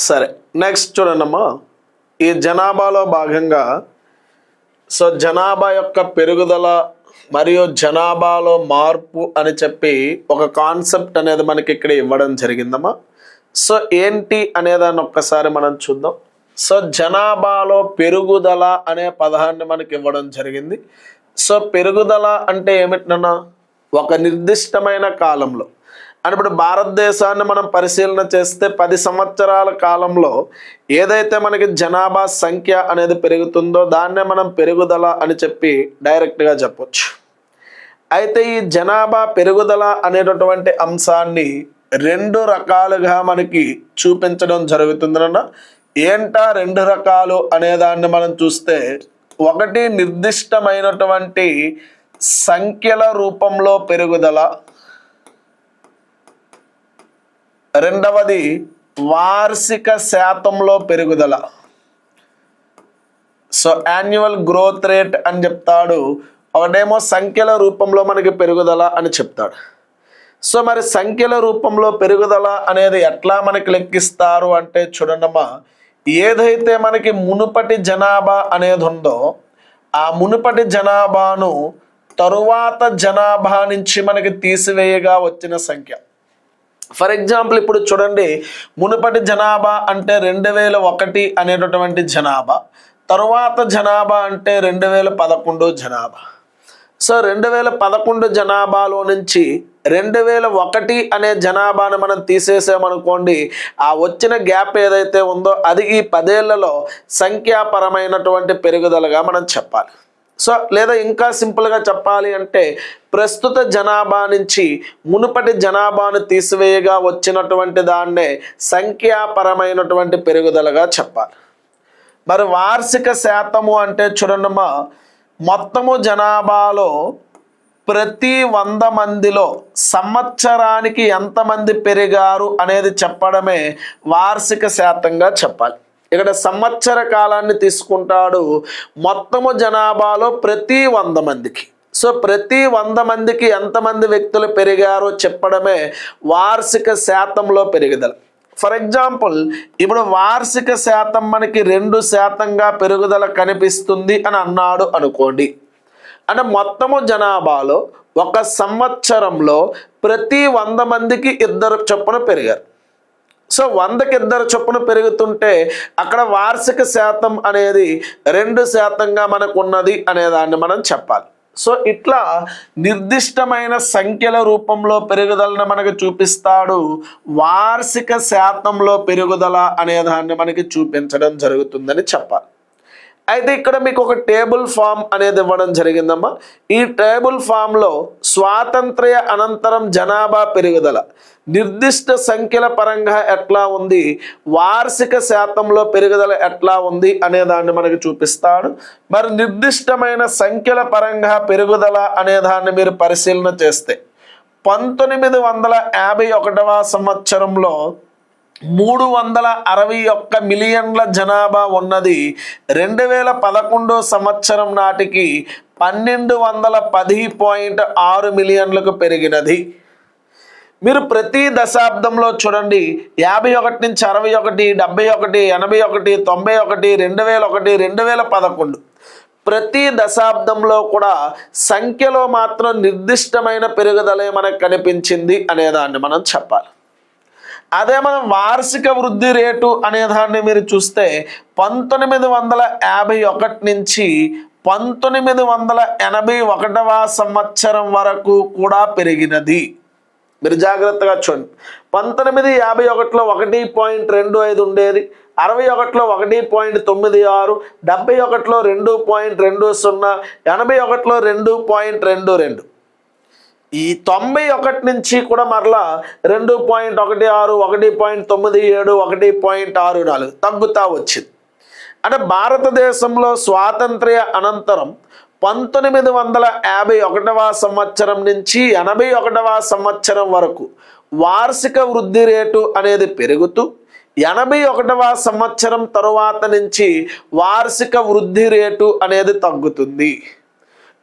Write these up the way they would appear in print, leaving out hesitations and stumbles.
సరే, నెక్స్ట్ చూడండమ్మా. ఈ జనాభాలో భాగంగా జనాభా యొక్క పెరుగుదల మరియు జనాభాలో మార్పు అని చెప్పి ఒక కాన్సెప్ట్ అనేది మనకి ఇక్కడ ఇవ్వడం జరిగిందమ్మా. ఏంటి అనేదాన్ని ఒక్కసారి మనం చూద్దాం. జనాభాలో పెరుగుదల అనే పదాన్ని మనకి ఇవ్వడం జరిగింది. పెరుగుదల అంటే ఏమిటన్నా, ఒక నిర్దిష్టమైన కాలంలో అని ఇప్పుడు భారతదేశాన్ని మనం పరిశీలన చేస్తే 10 సంవత్సరాల కాలంలో ఏదైతే మనకి జనాభా సంఖ్య అనేది పెరుగుతుందో దాన్నే మనం పెరుగుదల అని చెప్పి డైరెక్ట్గా చెప్పొచ్చు. అయితే ఈ జనాభా పెరుగుదల అనేటటువంటి అంశాన్ని 2 రకాలుగా మనకి చూపించడం జరుగుతుందన్న. ఏంటా 2 రకాలు అనేదాన్ని మనం చూస్తే, ఒకటి నిర్దిష్టమైనటువంటి సంఖ్యల రూపంలో పెరుగుదల, రెండవది వార్షిక శాతంలో పెరుగుదల. యాన్యువల్ గ్రోత్ రేట్ అని చెప్తాడు, ఒకటేమో సంఖ్యల రూపంలో మనకి పెరుగుదల అని చెప్తాడు. మరి సంఖ్యల రూపంలో పెరుగుదల అనేది ఎట్లా మనకి లెక్కిస్తారు అంటే చూడండమ్మా, ఏదైతే మనకి మునుపటి జనాభా అనేది ఉందో ఆ మునుపటి జనాభాను తరువాత జనాభా నుంచి మనకి తీసివేయగా వచ్చిన సంఖ్య. ఫర్ ఎగ్జాంపుల్ ఇప్పుడు చూడండి, మునుపటి జనాభా అంటే 2001 అనేటటువంటి జనాభా, తరువాత జనాభా అంటే 2011 జనాభా. 2011 జనాభాలో నుంచి 2001 అనే జనాభాను మనం తీసేసామనుకోండి, ఆ వచ్చిన గ్యాప్ ఏదైతే ఉందో అది ఈ 10 ఏళ్లలో సంఖ్యాపరమైనటువంటి పెరుగుదలగా మనం చెప్పాలి. లేదా ఇంకా సింపుల్గా చెప్పాలి అంటే, ప్రస్తుత జనాభా నుంచి మునుపటి జనాభాను తీసివేయగా వచ్చినటువంటి దాన్నే సంఖ్యాపరమైనటువంటి పెరుగుదలగా చెప్పాలి. మరి వార్షిక శాతము అంటే చూడండమ్మా, మొత్తము జనాభాలో ప్రతి 100 మందిలో సంవత్సరానికి ఎంతమంది పెరిగారు అనేది చెప్పడమే వార్షిక శాతంగా చెప్పాలి. ఇక్కడ సంవత్సర కాలాన్ని తీసుకుంటాడు. మొత్తము జనాభాలో ప్రతి 100 మందికి, ప్రతి 100 మందికి ఎంతమంది వ్యక్తులు పెరిగారో చెప్పడమే వార్షిక శాతంలో పెరుగుదల. ఫర్ ఎగ్జాంపుల్ ఇప్పుడు వార్షిక శాతం మనకి 2% పెరుగుదల కనిపిస్తుంది అని అన్నాడు అనుకోండి. అంటే మొత్తము జనాభాలో ఒక సంవత్సరంలో ప్రతి 100 మందికి 2 చొప్పున పెరిగారు. 100కి 2 చొప్పున పెరుగుతుంటే అక్కడ వార్షిక శాతం అనేది 2%గా మనకు ఉన్నది అనేదాన్ని మనం చెప్పాలి. ఇట్లా నిర్దిష్టమైన సంఖ్యల రూపంలో పెరుగుదలను మనకు చూపిస్తాడు. వార్షిక శాతంలో పెరుగుదల అనేదాన్ని మనకి చూపించడం జరుగుతుందని చెప్పాలి. అయితే ఇక్కడ మీకు ఒక టేబుల్ ఫామ్ అనేది ఇవ్వడం జరిగిందమ్మా. ఈ టేబుల్ ఫామ్లో స్వాతంత్ర్య అనంతరం జనాభా పెరుగుదల నిర్దిష్ట సంఖ్యల పరంగా ఎట్లా ఉంది, వార్షిక శాతంలో పెరుగుదల ఎట్లా ఉంది అనేదాన్ని మనకు చూపిస్తాడు. మరి నిర్దిష్టమైన సంఖ్యల పరంగా పెరుగుదల అనేదాన్ని మీరు పరిశీలన చేస్తే 1951వ సంవత్సరంలో 361 మిలియన్ల జనాభా ఉన్నది 2011 సంవత్సరం నాటికి 1210.6 మిలియన్లకు పెరిగినది. మీరు ప్రతి దశాబ్దంలో చూడండి, 51 నుంచి 61, 71, 81, 91, 2001, 2011 ప్రతి దశాబ్దంలో కూడా సంఖ్యలో మాత్రం నిర్దిష్టమైన పెరుగుదలే మనకు కనిపించింది అనేదాన్ని మనం చెప్పాలి. అదే మనం వార్షిక వృద్ధి రేటు అనేదాన్ని మీరు చూస్తే 1951 నుంచి 1981వ సంవత్సరం వరకు కూడా పెరిగినది. మీరు జాగ్రత్తగా చూడండి. 1951లో 1.25 ఉండేది, 61లో 1.96, 71లో 2.20, 81లో 2.22. ఈ 91 నుంచి కూడా మరలా 2.16, 1.97, 1.64 తగ్గుతా వచ్చింది. అంటే భారతదేశంలో స్వాతంత్ర్య అనంతరం 1951వ సంవత్సరం నుంచి 81వ సంవత్సరం వరకు వార్షిక వృద్ధి రేటు అనేది పెరుగుతూ 81వ సంవత్సరం తరువాత నుంచి వార్షిక వృద్ధి రేటు అనేది తగ్గుతుంది.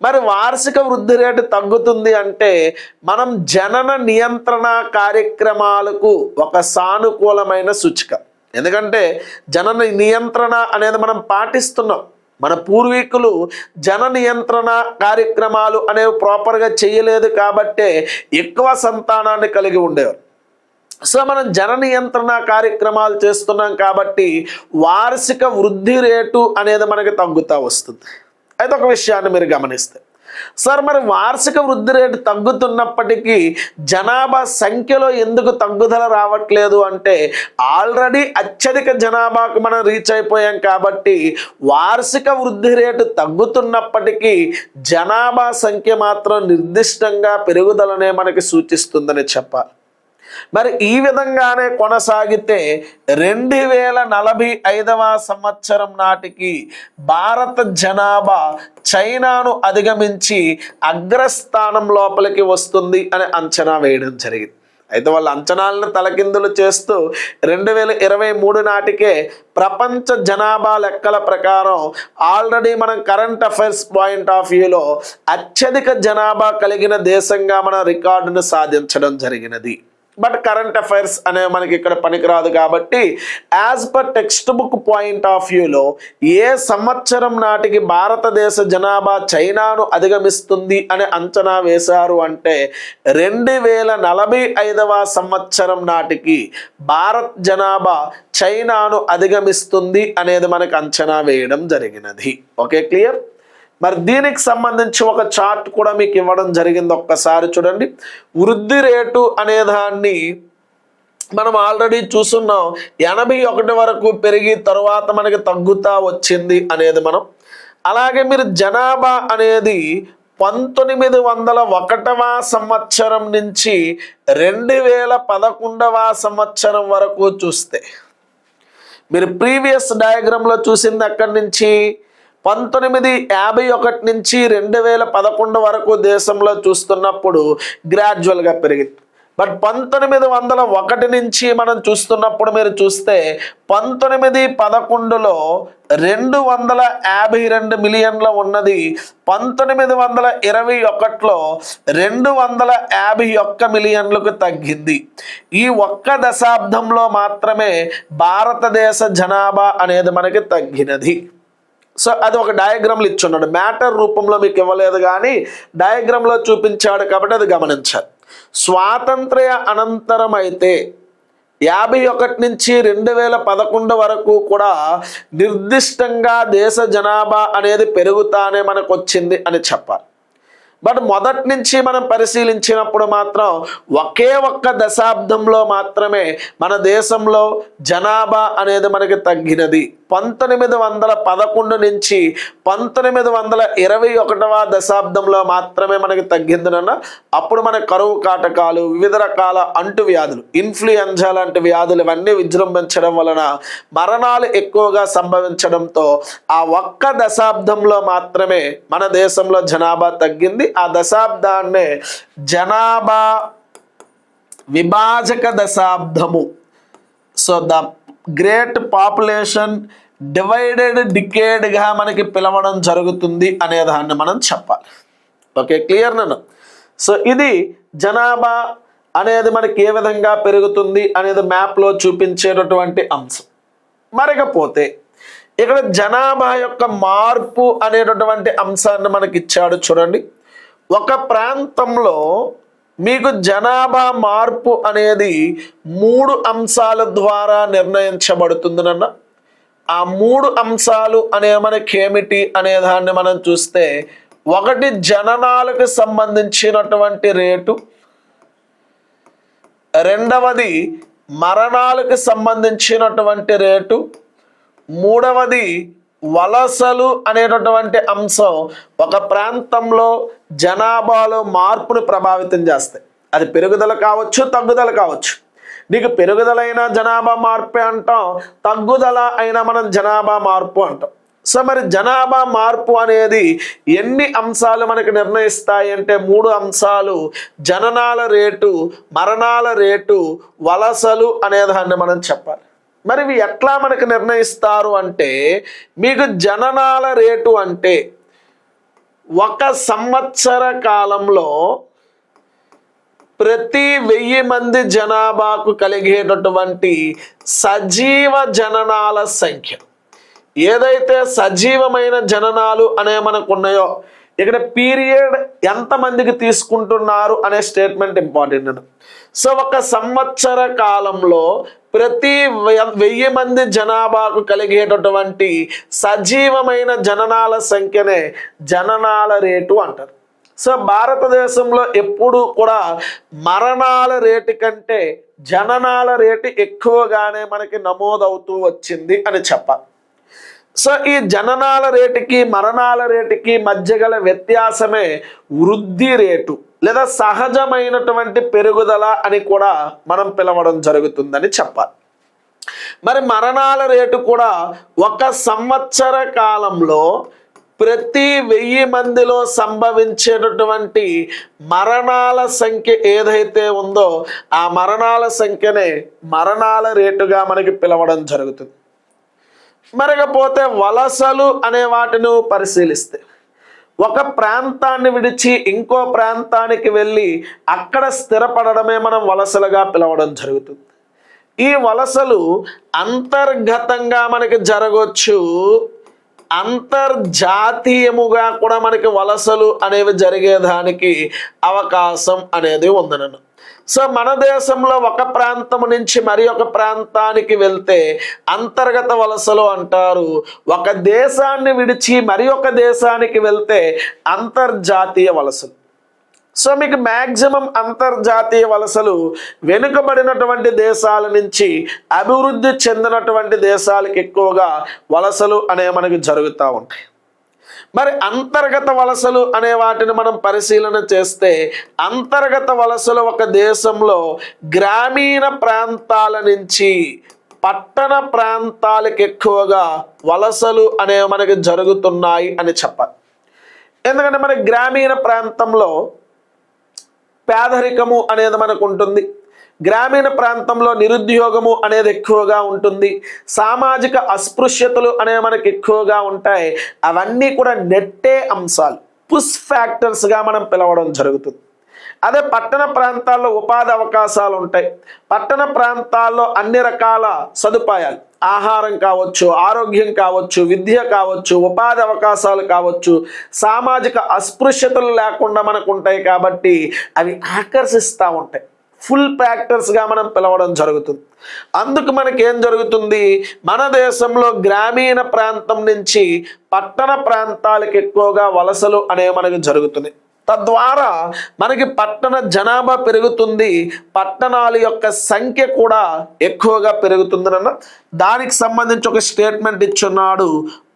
మరి వార్షిక వృద్ధి రేటు తగ్గుతుంది అంటే మనం జనన నియంత్రణ కార్యక్రమాలకు ఒక సానుకూలమైన సూచిక. ఎందుకంటే జన నియంత్రణ అనేది మనం పాటిస్తున్నాం. మన పూర్వీకులు జన నియంత్రణ కార్యక్రమాలు అనేవి ప్రాపర్గా చేయలేదు కాబట్టే ఎక్కువ సంతానాన్ని కలిగి ఉండేవారు. సో మనం జన నియంత్రణ కార్యక్రమాలు చేస్తున్నాం కాబట్టి వార్షిక వృద్ధి రేటు అనేది మనకి తగ్గుతూ వస్తుంది. అయితే ఒక విషయాన్ని మీరు గమనిస్తే, సార్ మరి వార్షిక వృద్ధి రేటు తగ్గుతున్నప్పటికీ జనాభా సంఖ్యలో ఎందుకు తగ్గుదల రావట్లేదు అంటే, ఆల్రెడీ అత్యధిక జనాభాకు మనం రీచ్ అయిపోయాం కాబట్టి వార్షిక వృద్ధి రేటు తగ్గుతున్నప్పటికీ జనాభా సంఖ్య మాత్రం నిర్దిష్టంగా పెరుగుదలనే మనకి సూచిస్తుందని చెప్పాలి. మరి ఈ విధంగానే కొనసాగితే 2045వ సంవత్సరం నాటికి భారత జనాభా చైనాను అధిగమించి అగ్రస్థానం లోపలికి వస్తుంది అని అంచనా వేయడం జరిగింది. అయితే వాళ్ళ అంచనాలను తలకిందులు చేస్తూ 2023 నాటికే ప్రపంచ జనాభా లెక్కల ప్రకారం ఆల్రెడీ మనం కరెంట్ అఫైర్స్ పాయింట్ ఆఫ్ వ్యూలో అత్యధిక జనాభా కలిగిన దేశంగా మన రికార్డును సాధించడం జరిగినది. బట్ కరెంట్ అఫైర్స్ అనేవి మనకి ఇక్కడ పనికిరాదు కాబట్టి as per text book point of వ్యూలో ఏ సంవత్సరం నాటికి భారతదేశ జనాభా చైనాను అధిగమిస్తుంది అని అంచనా వేశారు అంటే 2045వ సంవత్సరం నాటికి భారత్ జనాభా చైనాను అధిగమిస్తుంది అనేది మనకు అంచనా వేయడం జరిగినది. Okay, clear? మరి దీనికి సంబంధించి ఒక చార్ట్ కూడా మీకు ఇవ్వడం జరిగింది. ఒక్కసారి చూడండి. వృద్ధి రేటు అనే దాన్ని మనం ఆల్రెడీ చూస్తున్నాం. 81 వరకు పెరిగి తరువాత మనకి తగ్గుతా వచ్చింది అనేది మనం. అలాగే మీరు జనాభా అనేది 1901వ సంవత్సరం నుంచి 2011వ సంవత్సరం వరకు చూస్తే, మీరు ప్రీవియస్ డయాగ్రామ్లో చూసింది అక్కడి నుంచి 1951 నుంచి 2011 వరకు దేశంలో చూస్తున్నప్పుడు గ్రాడ్యువల్గా పెరిగింది. బట్ 1901 నుంచి మనం చూస్తున్నప్పుడు మీరు చూస్తే 1911లో 252 మిలియన్ల ఉన్నది 1921లో 251 మిలియన్లకు తగ్గింది. ఈ ఒక్క దశాబ్దంలో మాత్రమే భారతదేశ జనాభా అనేది మనకి తగ్గినది. సో అది ఒక డయాగ్రామ్లు ఇచ్చున్నాడు, మ్యాటర్ రూపంలో మీకు ఇవ్వలేదు కానీ డయాగ్రామ్లో చూపించాడు కాబట్టి అది గమనించాలి. స్వాతంత్ర్య అనంతరం అయితే 51 నుంచి 2011 వరకు కూడా నిర్దిష్టంగా దేశ జనాభా అనేది పెరుగుతానే మనకు వచ్చింది అని చెప్పాలి. బట్ మొదటి నుంచి మనం పరిశీలించినప్పుడు మాత్రం ఒకే ఒక్క దశాబ్దంలో మాత్రమే మన దేశంలో జనాభా అనేది మనకి తగ్గినది. 1911 నుంచి 1921వ దశాబ్దంలో మాత్రమే మనకి తగ్గిందనన్న. అప్పుడు మన కరువు కాటకాలు, వివిధ రకాల అంటువ్యాధులు, ఇన్ఫ్లుయెంజా లాంటి వ్యాధులు ఇవన్నీ విజృంభించడం వలన మరణాలు ఎక్కువగా సంభవించడంతో ఆ ఒక్క దశాబ్దంలో మాత్రమే మన దేశంలో జనాభా తగ్గింది. ఆ దశాబ్దాన్నే జనాభా విభాజక దశాబ్దము, so the great population divided డికేడ్గా మనకి పిలవడం జరుగుతుంది అనే దాన్ని మనం చెప్పాలి. ఓకే, క్లియర్ నన్ను? సో ఇది జనాభా అనేది మనకి ఏ విధంగా పెరుగుతుంది అనేది మ్యాప్లో చూపించేటటువంటి అంశం. మరికపోతే ఇక్కడ జనాభా యొక్క మార్పు అనేటటువంటి అంశాన్ని మనకి ఇచ్చాడు చూడండి. ఒక ప్రాంతంలో మీకు జనాభా మార్పు అనేది 3 అంశాల ద్వారా నిర్ణయించబడుతుందన్న. ఆ 3 అంశాలు అనే మనకి ఏమిటి అనే దాన్ని మనం చూస్తే, ఒకటి జననాలకు సంబంధించినటువంటి రేటు, రెండవది మరణాలకు సంబంధించినటువంటి రేటు, మూడవది వలసలు అనేటటువంటి అంశం ఒక ప్రాంతంలో జనాభాలో మార్పును ప్రభావితం చేస్తాయి. అది పెరుగుదల కావచ్చు, తగ్గుదల కావచ్చు. నీకు పెరుగుదలైన జనాభా మార్పే అంటాం, తగ్గుదల అయినా మనం జనాభా మార్పు అంటాం. సో మరి జనాభా మార్పు అనేది ఎన్ని అంశాలు మనకు నిర్ణయిస్తాయి అంటే 3 అంశాలు: జననాల రేటు, మరణాల రేటు, వలసలు అనేదాన్ని మనం చెప్పాలి. మరి ఇవి ఎట్లా మనకు నిర్ణయిస్తారు అంటే, మీకు జననాల రేటు అంటే 1 సంవత్సర కాలంలో ప్రతి 1000 మంది జనాభాకు కలిగేటటువంటి సజీవ జననాల సంఖ్య. ఏదైతే సజీవమైన జననాలు అనే మనకు ఉన్నాయో, ఇక్కడ పీరియడ్ ఎంతమందికి తీసుకుంటున్నారు అనే స్టేట్మెంట్ ఇంపార్టెంట్ అని. సో ఒక సంవత్సర కాలంలో ప్రతి 1000 మంది జనాభాకు కలిగేటటువంటి సజీవమైన జననాల సంఖ్యనే జననాల రేటు అంటారు. సో భారతదేశంలో ఎప్పుడు కూడా మరణాల రేటు కంటే జననాల రేటు ఎక్కువగానే మనకి నమోదవుతూ వచ్చింది అని చెప్పాలి. సో ఈ జననాల రేటుకి మరణాల రేటుకి మధ్య గల వ్యత్యాసమే వృద్ధి రేటు లేదా సహజమైనటువంటి పెరుగుదల అని కూడా మనం పిలవడం జరుగుతుందని చెప్పాలి. మరి మరణాల రేటు కూడా ఒక సంవత్సర కాలంలో ప్రతి 1000 మందిలో సంభవించేటటువంటి మరణాల సంఖ్య ఏదైతే ఉందో ఆ మరణాల సంఖ్యనే మరణాల రేటుగా మనకి పిలవడం జరుగుతుంది. మరకపోతే వలసలు అనే వాటిని పరిశీలిస్తే ఒక ప్రాంతాన్ని విడిచి ఇంకో ప్రాంతానికి వెళ్ళి అక్కడ స్థిరపడడమే మనం వలసలుగా పిలవడం జరుగుతుంది. ఈ వలసలు అంతర్గతంగా మనకి జరగవచ్చు, అంతర్జాతీయముగా కూడా మనకి వలసలు అనేవి జరిగేదానికి అవకాశం అనేది ఉందనను. సో మన దేశంలో ఒక ప్రాంతం నుంచి మరి ఒక ప్రాంతానికి వెళ్తే అంతర్గత వలసలు అంటారు. ఒక దేశాన్ని విడిచి మరి ఒక దేశానికి వెళ్తే అంతర్జాతీయ వలసలు. సో మీకు మ్యాక్సిమం అంతర్జాతీయ వలసలు వెనుకబడినటువంటి దేశాల నుంచి అభివృద్ధి చెందినటువంటి దేశాలకు ఎక్కువగా వలసలు అనే మనకి జరుగుతూ ఉంటాయి. మరి అంతర్గత వలసలు అనే వాటిని మనం పరిశీలన చేస్తే అంతర్గత వలసలు ఒక దేశంలో గ్రామీణ ప్రాంతాల నుంచి పట్టణ ప్రాంతాలకు ఎక్కువగా వలసలు అనేవి మనకి జరుగుతున్నాయి అని చెప్పాలి. ఎందుకంటే మన గ్రామీణ ప్రాంతంలో పేదరికము అనేది మనకు ఉంటుంది, గ్రామీణ ప్రాంతంలో నిరుద్యోగము అనేది ఎక్కువగా ఉంటుంది, సామాజిక అస్పృశ్యతలు అనేవి మనకు ఎక్కువగా ఉంటాయి. అవన్నీ కూడా నెట్టే అంశాలు, పుష్ ఫ్యాక్టర్స్గా మనం పిలవడం జరుగుతుంది. అదే పట్టణ ప్రాంతాల్లో ఉపాధి అవకాశాలు ఉంటాయి. పట్టణ ప్రాంతాల్లో అన్ని రకాల సదుపాయాలు, ఆహారం కావచ్చు, ఆరోగ్యం కావచ్చు, విద్య కావచ్చు, ఉపాధి అవకాశాలు కావచ్చు, సామాజిక అస్పృశ్యతలు లేకుండా మనకు ఉంటాయి. కాబట్టి అవి ఆకర్షిస్తూ ఉంటాయి, ఫుల్ ఫ్యాక్టర్స్గా మనం పిలవడం జరుగుతుంది. అందుకు మనకేం జరుగుతుంది, మన దేశంలో గ్రామీణ ప్రాంతం నుంచి పట్టణ ప్రాంతాలకు ఎక్కువగా వలసలు అనేవి మనకు జరుగుతున్నాయి. తద్వారా మనకి పట్టణ జనాభా పెరుగుతుంది, పట్టణాల యొక్క సంఖ్య కూడా ఎక్కువగా పెరుగుతుందన్న దానికి సంబంధించి ఒక స్టేట్మెంట్ ఇచ్చున్నాడు.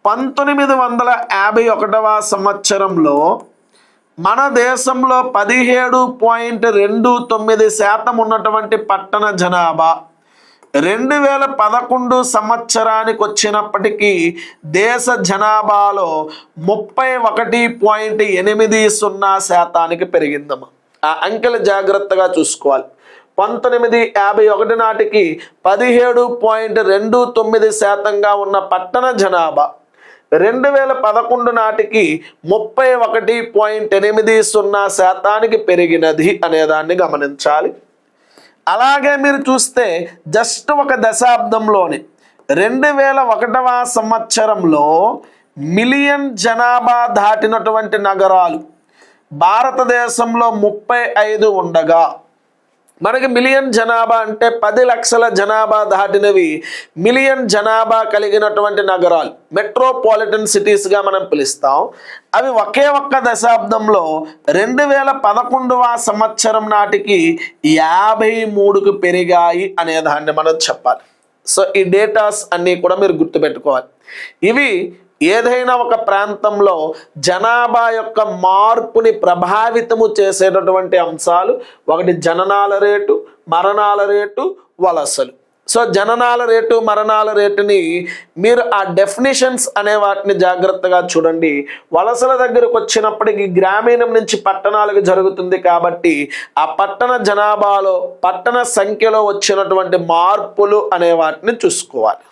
1951వ సంవత్సరంలో మన దేశంలో 17.29% ఉన్నటువంటి పట్టణ జనాభా 2011 సంవత్సరానికి వచ్చినప్పటికీ దేశ జనాభాలో 31.80% పెరిగిందమ్మా. ఆ అంకెలు జాగ్రత్తగా చూసుకోవాలి. 1951 నాటికి 17.29% ఉన్న పట్టణ జనాభా 2011 నాటికి 31.80% పెరిగినది అనేదాన్ని గమనించాలి. అలాగే మీరు చూస్తే జస్ట్ ఒక దశాబ్దంలోనే 2001వ సంవత్సరంలో మిలియన్ జనాభా దాటినటువంటి నగరాలు భారతదేశంలో 35 ఉండగా, మనకి మిలియన్ జనాభా అంటే 10 లక్షల జనాభా దాటినవి మిలియన్ జనాభా కలిగినటువంటి నగరాలు, మెట్రోపాలిటన్ సిటీస్గా మనం పిలుస్తాం. అవి ఒకే ఒక్క దశాబ్దంలో 2011వ సంవత్సరం నాటికి 53కు పెరిగాయి అనేదాన్ని మనం చెప్పాలి. సో ఈ డేటాస్ అన్నీ కూడా మీరు గుర్తుపెట్టుకోవాలి. ఇవి ఏదైనా ఒక ప్రాంతంలో జనాభా యొక్క మార్పుని ప్రభావితము చేసేటటువంటి అంశాలు. ఒకటి జననాల రేటు, మరణాల రేటు, వలసలు. సో జననాల రేటు, మరణాల రేటుని మీరు ఆ డెఫినిషన్స్ అనే వాటిని జాగ్రత్తగా చూడండి. వలసల దగ్గరకు వచ్చినప్పటికీ గ్రామీణం నుంచి పట్టణాలకు జరుగుతుంది కాబట్టి ఆ పట్టణ జనాభాలో, పట్టణ సంఖ్యలో వచ్చినటువంటి మార్పులు అనే వాటిని చూసుకోవాలి.